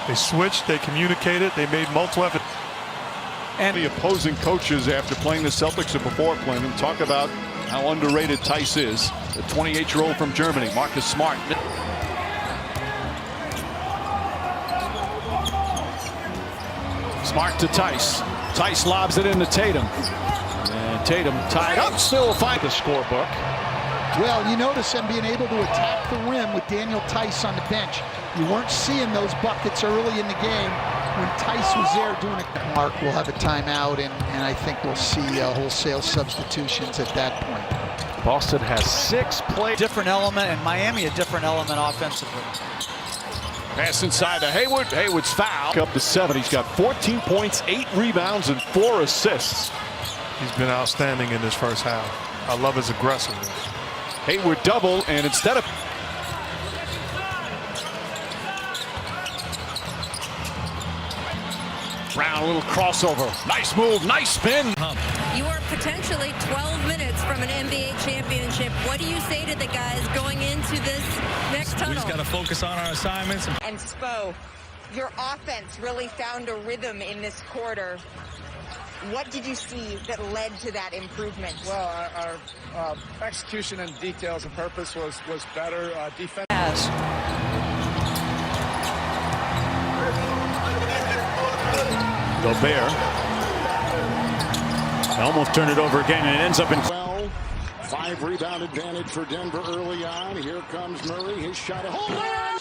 They switched, they communicated, they made multiple efforts. And the opposing coaches after playing the Celtics or before playing them talk about how underrated Tice is. The 28-year-old from Germany, Marcus Smart. Smart to Tice. Tice lobs it into Tatum. And Tatum tied up, still find the scorebook. Well, you notice them being able to attack the rim with Daniel Tice on the bench. You weren't seeing those buckets early in the game when Tice was there doing it. Mark will have a timeout, and I think we'll see wholesale substitutions at that point. Boston has 6 plays. Different element, and Miami a different element offensively. Pass inside to Hayward. Hayward's foul. Up to 7. He's got 14 points, 8 rebounds, and 4 assists. He's been outstanding in this first half. I love his aggressiveness. Hayward double, and instead of Brown, a little crossover. Nice move, nice spin. You are potentially 12 minutes from an NBA championship. What do you say to the guys going into this next tunnel? We just got to focus on our assignments. And Spo, your offense really found a rhythm in this quarter. What did you see that led to that improvement? Well, our execution and details and purpose was better. Defense. Gobert. Almost turned it over again, and it ends up in 12. 5 rebound advantage for Denver early on. Here comes Murray. His shot. Hold on!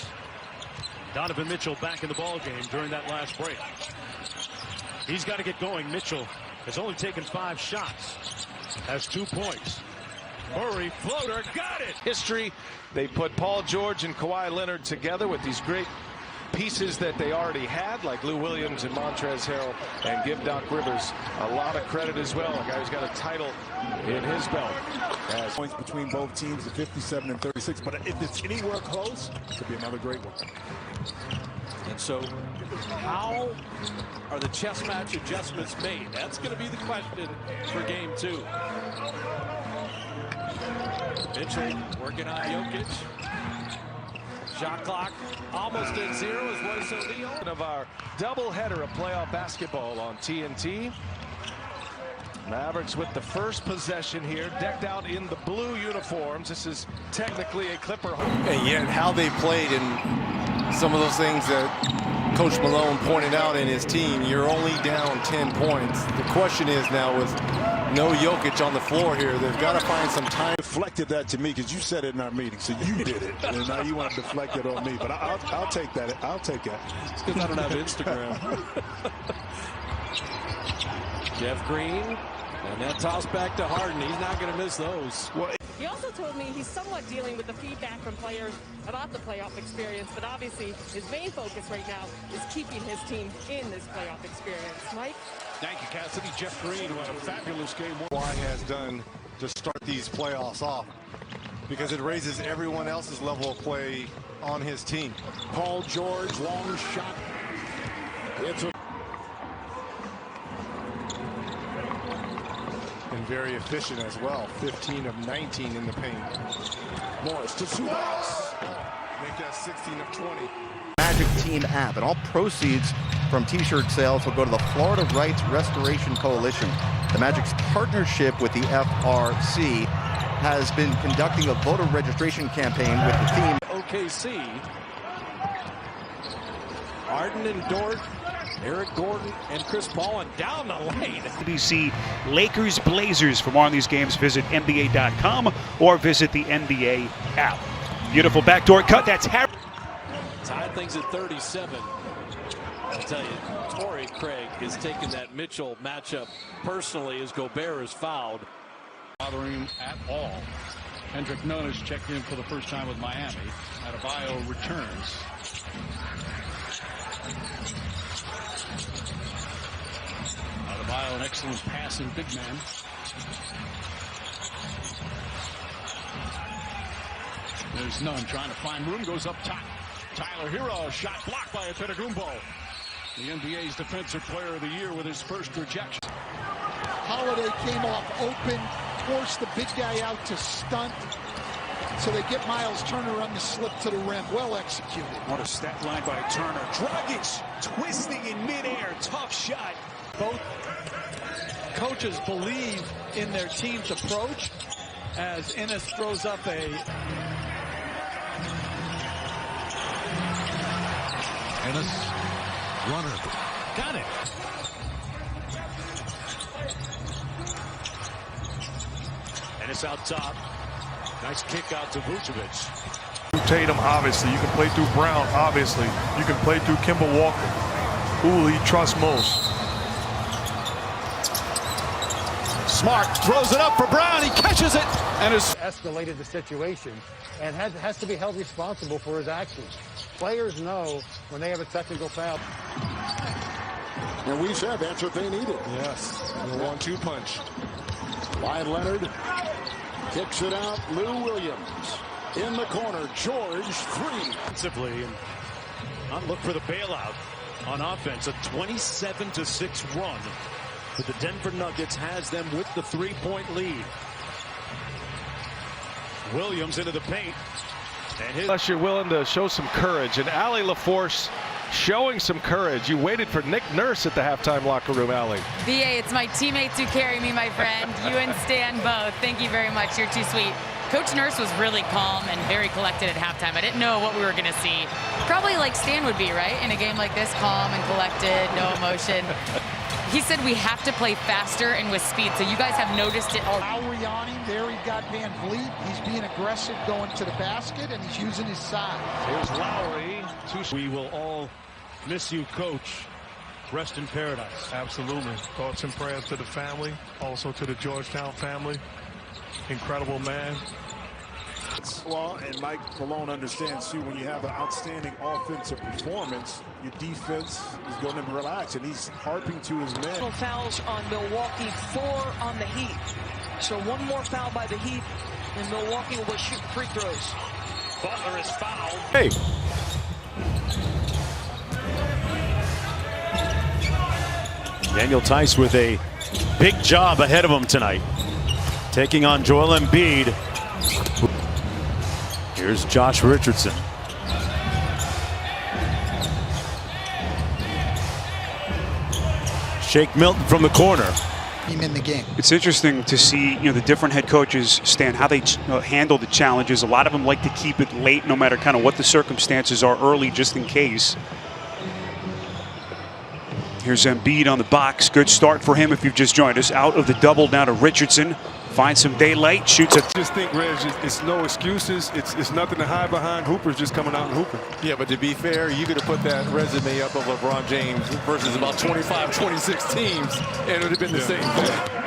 Donovan Mitchell back in the ball game during that last break. He's got to get going. Mitchell has only taken 5 shots. Has 2 points. Murray, floater, got it! History, they put Paul George and Kawhi Leonard together with these great pieces that they already had, like Lou Williams and Montrezl Harrell, and give Doc Rivers a lot of credit as well. A guy who's got a title in his belt. As points between both teams, the 57 and 36. But if it's anywhere close, it could be another great one. And so, how are the chess match adjustments made? That's going to be the question for game 2. Mitchell working on Jokic. Shot clock almost at 0 as Royce O'Neal. Of our doubleheader of playoff basketball on TNT. Mavericks with the first possession here, decked out in the blue uniforms. This is technically a Clipper. And yet how they played and some of those things that Coach Malone pointed out in his team, you're only down 10 points. The question is now with no Jokic on the floor here, they've got to find some time. Deflected that to me because you said it in our meeting, so you did it. And now you want to deflect it on me, but I'll take that. I'll take that. It's because I don't have Instagram. Jeff Green, and that toss back to Harden. He's not going to miss those. Well, he also told me he's somewhat dealing with the feedback from players about the playoff experience, but obviously his main focus right now is keeping his team in this playoff experience. Mike? Thank you, Cassidy. Jeff Green, what a fabulous game. Kawhi has done to start these playoffs off because it raises everyone else's level of play on his team. Paul George, long shot. It's a and very efficient as well. 15 of 19 in the paint. Morris to Subas. Make that 16 of 20. Magic Team app, and all proceeds from t-shirt sales will go to the Florida Rights Restoration Coalition. The Magic's partnership with the FRC has been conducting a voter registration campaign with the theme OKC. Harden and Dort, Eric Gordon and Chris Paul, and down the lane. ABC Lakers Blazers. For more on these games, visit NBA.com or visit the NBA app. Beautiful backdoor cut. That's Harry. Tied things at 37. I'll tell you, Torrey Craig is taking that Mitchell matchup personally as Gobert is fouled. Bothering at all. Hendrick Nunn checked in for the first time with Miami. Adebayo returns. Adebayo, an excellent passing big man. There's Nunn trying to find room, goes up top. Tyler Hero, shot blocked by Antetokounmpo. The NBA's Defensive Player of the Year with his first rejection. Holiday came off open, forced the big guy out to stunt. So they get Miles Turner on the slip to the rim. Well executed. What a stat line by Turner. Dragic twisting in midair. Tough shot. Both coaches believe in their team's approach as Ennis throws up a... Ennis, runner. Got it. Ennis out top. Nice kick out to Vucevic. Tatum, obviously. You can play through Brown, obviously. You can play through Kemba Walker. Who will he trust most? Smart throws it up for Brown. He catches it. And is escalated the situation and has to be held responsible for his actions. Players know when they have a technical foul. And we said that's what they needed. Yes, the 1-2 punch. Wyatt Leonard kicks it out. Lou Williams in the corner. George, 3. Defensively, and not look for the bailout on offense. A 27-6 run for the Denver Nuggets has them with the 3-point lead. Williams into the paint. And Unless you're willing to show some courage, and Allie LaForce showing some courage. You waited for Nick Nurse at the halftime locker room, Allie. VA, it's my teammates who carry me, my friend. You and Stan both. Thank you very much. You're too sweet. Coach Nurse was really calm and very collected at halftime. I didn't know what we were going to see. Probably like Stan would be, right? In a game like this, calm and collected, no emotion. He said we have to play faster and with speed, so you guys have noticed it all. Lowry on him. There he got Van Vliet. He's being aggressive going to the basket, and he's using his size. Here's Lowry. We will all miss you, Coach. Rest in paradise. Absolutely. Thoughts and prayers to the family, also to the Georgetown family. Incredible man. Well, and Mike Malone understands, too, when you have an outstanding offensive performance, your defense is going to relax, and he's harping to his men. Fouls on Milwaukee, 4 on the Heat. So one more foul by the Heat, and Milwaukee will shoot free throws. Butler is fouled. Hey. Daniel Tice with a big job ahead of him tonight, taking on Joel Embiid. Here's Josh Richardson. Shake Milton from the corner. Him in the game. It's interesting to see, the different head coaches, Stan, how they handle the challenges. A lot of them like to keep it late, no matter kind of what the circumstances are, early, just in case. Here's Embiid on the box. Good start for him if you've just joined us. Out of the double, down to Richardson. Finds some daylight, shoots a... Just think, Reg, it's no excuses. It's nothing to hide behind. Hooper's just coming out and hooping. Yeah, but to be fair, you could have put that resume up of LeBron James versus about 25, 26 teams, and it would have been the same thing.